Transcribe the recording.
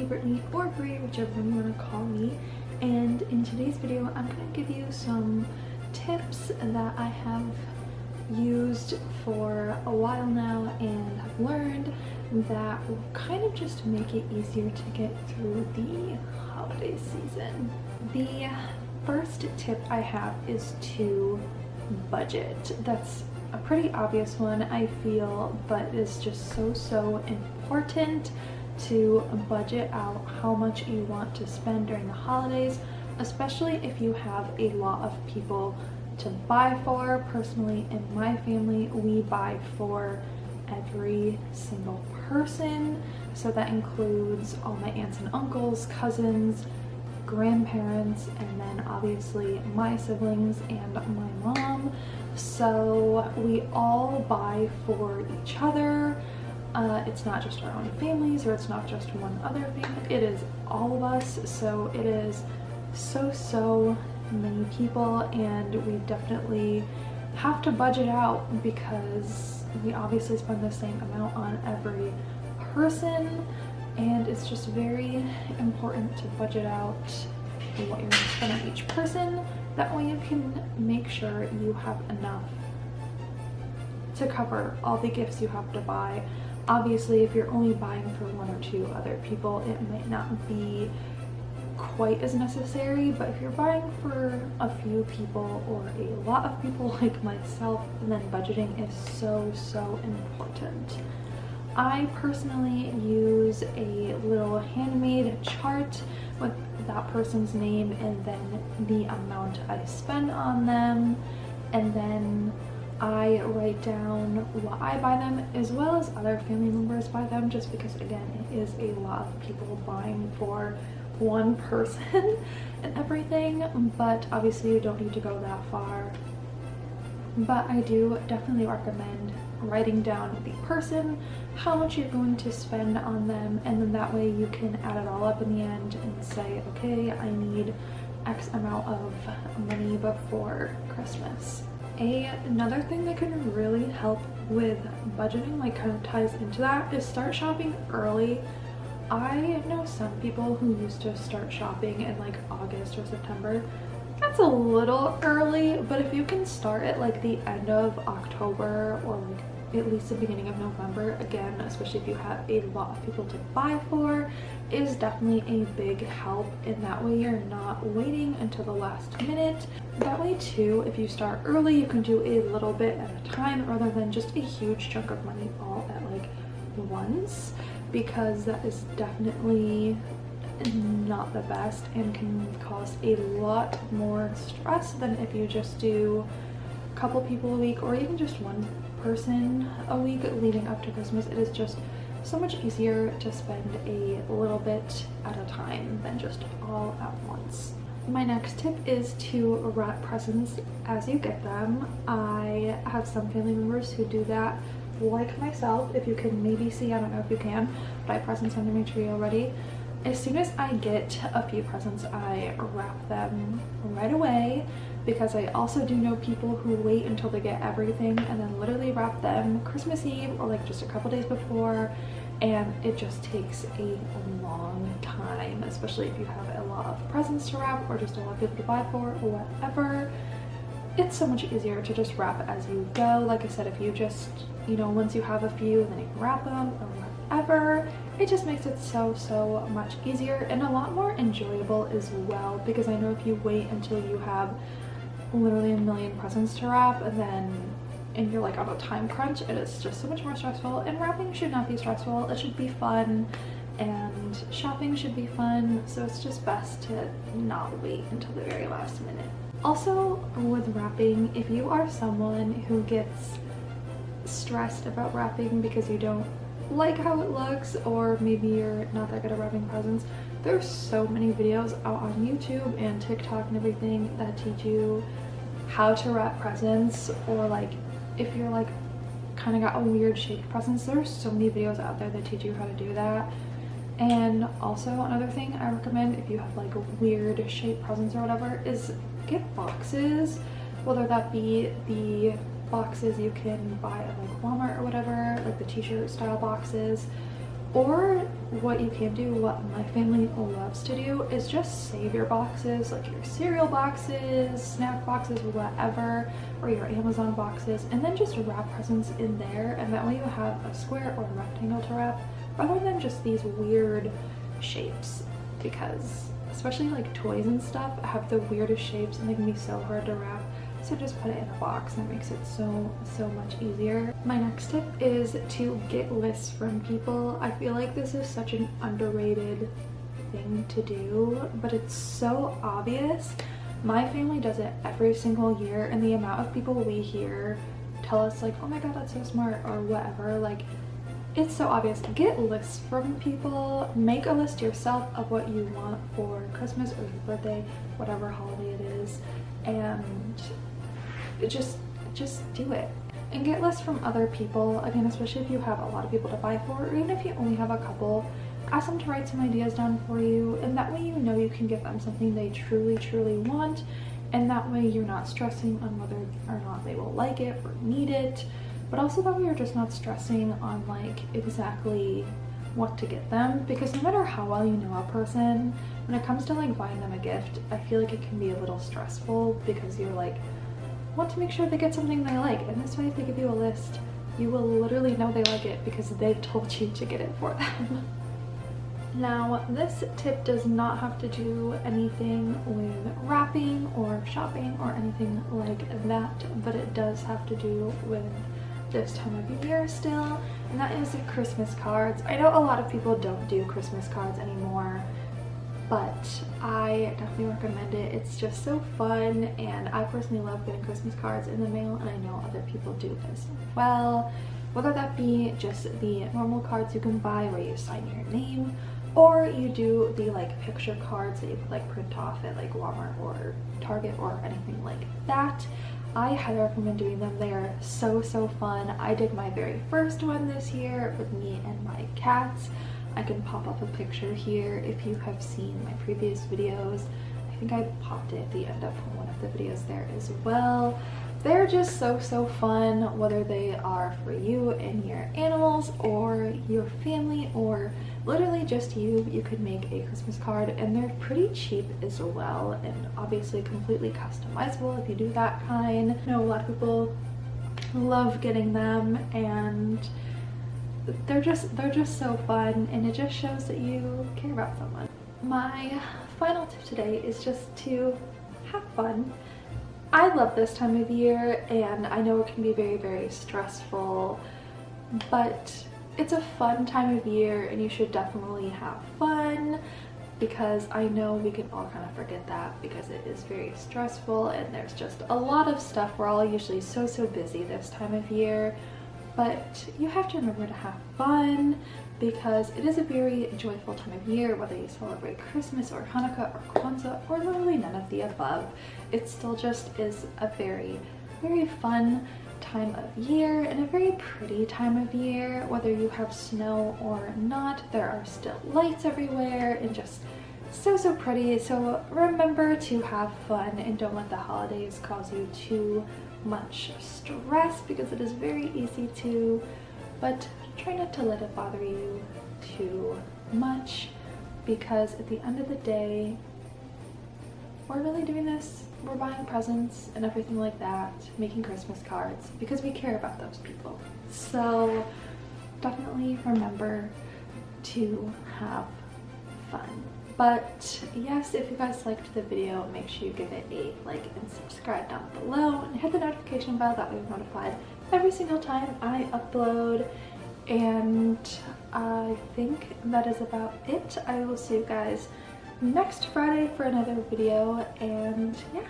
Brittany, or Brie, whichever one you want to call me. And in today's video, I'm going to give you some tips that I have used for a while now and have learned that will kind of just make it easier to get through the holiday season. The first tip I have is to budget. That's a pretty obvious one, I feel, but it's just so important to budget out how much you want to spend during the holidays, especially if you have a lot of people to buy for. Personally, in my family, we buy for every single person, so that includes all my aunts and uncles, cousins, grandparents, and then obviously my siblings and my mom. So we all buy for each other. It's not just our own families, or it's not just one other family, it is all of us. So it is so many people, and we definitely have to budget out because we obviously spend the same amount on every person, and it's just very important to budget out what you're going to spend on each person. That way you can make sure you have enough to cover all the gifts you have to buy. Obviously, if you're only buying for one or two other people, it might not be quite as necessary, but if you're buying for a few people or a lot of people like myself, then budgeting is so important. I personally use a little handmade chart with that person's name and then the amount I spend on them, and then I write down what I buy them as well as other family members buy them, just because again it is a lot of people buying for one person and everything. But obviously you don't need to go that far, but I do definitely recommend writing down the person, how much you're going to spend on them, and then that way you can add it all up in the end and say, okay, I need X amount of money before Christmas. Another thing that can really help with budgeting, like kind of ties into that, is start shopping early. I know some people who used to start shopping in like August or September. That's a little early, but if you can start at like the end of October or like at least the beginning of November, again, especially if you have a lot of people to buy for, is definitely a big help. And that way you're not waiting until the last minute. That way too, if you start early, you can do a little bit at a time rather than just a huge chunk of money all at like once, because that is definitely not the best and can cause a lot more stress than if you just do a couple people a week or even just one person a week leading up to Christmas. It is just so much easier to spend a little bit at a time than just all at once. My next tip is to wrap presents as you get them. I have some family members who do that, like myself. If you can maybe see, I don't know if you can, but I have presents under my tree already. As soon as I get a few presents, I wrap them right away, because I also do know people who wait until they get everything and then literally wrap them Christmas Eve or like just a couple days before, and it just takes a long time, especially if you have a lot of presents to wrap or just a lot of people to buy for or whatever. It's so much easier to just wrap as you go. Like I said, if you just, you know, once you have a few, then you can wrap them or whatever. It just makes it so much easier and a lot more enjoyable as well, because I know if you wait until you have literally a million presents to wrap and you're like on a time crunch, it is just so much more stressful. And wrapping should not be stressful, it should be fun, and shopping should be fun, so it's just best to not wait until the very last minute. Also, with wrapping, if you are someone who gets stressed about wrapping because you don't like how it looks, or maybe you're not that good at wrapping presents, there's so many videos out on YouTube and TikTok and everything that teach you how to wrap presents, or like if you're like kind of got a weird shaped presents, there's so many videos out there that teach you how to do that. And also another thing I recommend if you have like weird shaped presents or whatever is get boxes, whether that be the boxes you can buy at like Walmart or whatever, like the t-shirt style boxes, Or what you can do, what my family loves to do, is just save your boxes, like your cereal boxes, snack boxes, whatever, or your Amazon boxes, and then just wrap presents in there, and that way you have a square or a rectangle to wrap rather than just these weird shapes, because especially like toys and stuff have the weirdest shapes and they can be so hard to wrap. So just put it in a box and it makes it so much easier. My next tip is to get lists from people. I feel like this is such an underrated thing to do, but it's so obvious. My family does it every single year, and the amount of people we hear tell us like, oh my god, that's so smart, or whatever, like, it's so obvious. Get lists from people. Make a list yourself of what you want for Christmas or your birthday, whatever holiday it is, and just do it. And get lists from other people, again, especially if you have a lot of people to buy for, or even if you only have a couple. Ask them to write some ideas down for you, and that way you know you can give them something they truly want, and that way you're not stressing on whether or not they will like it or need it, but also that way you're just not stressing on like exactly what to get them, because no matter how well you know a person, when it comes to like buying them a gift, I feel like it can be a little stressful because you're like, want to make sure they get something they like, and this way if they give you a list, you will literally know they like it because they've told you to get it for them. Now, this tip does not have to do anything with wrapping or shopping or anything like that, but it does have to do with this time of year still, and that is Christmas cards. I know a lot of people don't do Christmas cards anymore, but I definitely recommend it. It's just so fun, and I personally love getting Christmas cards in the mail, and I know other people do as well. Whether that be just the normal cards you can buy where you sign your name, or you do the like picture cards that you could like print off at like Walmart or Target or anything like that. I highly recommend doing them. They are so fun. I did my very first one this year with me and my cats. I can pop up a picture here if you have seen my previous videos. I think I popped it at the end of one of the videos there as well. They're just so fun, whether they are for you and your animals or your family or literally just you. You could make a Christmas card, and they're pretty cheap as well, and obviously completely customizable if you do that kind. I know a lot of people love getting them, and they're just so fun, and it just shows that you care about someone. My final tip today is just to have fun. I love this time of year, and I know it can be very stressful, but it's a fun time of year and you should definitely have fun, because I know we can all kind of forget that because it is very stressful and there's just a lot of stuff. We're all usually so busy this time of year, but you have to remember to have fun, because it is a very joyful time of year, whether you celebrate Christmas or Hanukkah or Kwanzaa or literally none of the above. It still just is a very fun time of year and a very pretty time of year. Whether you have snow or not, there are still lights everywhere and just so pretty. So remember to have fun and don't let the holidays cause you too much stress, because it is very easy to, but try not to let it bother you too much, because at the end of the day, we're really doing this. We're buying presents and everything like that, making Christmas cards, because we care about those people. So definitely remember to have fun. But yes, if you guys liked the video, make sure you give it a like and subscribe down below, and hit the notification bell, that way you're notified every single time I upload. And I think that is about it. I will see you guys next Friday for another video, and yeah.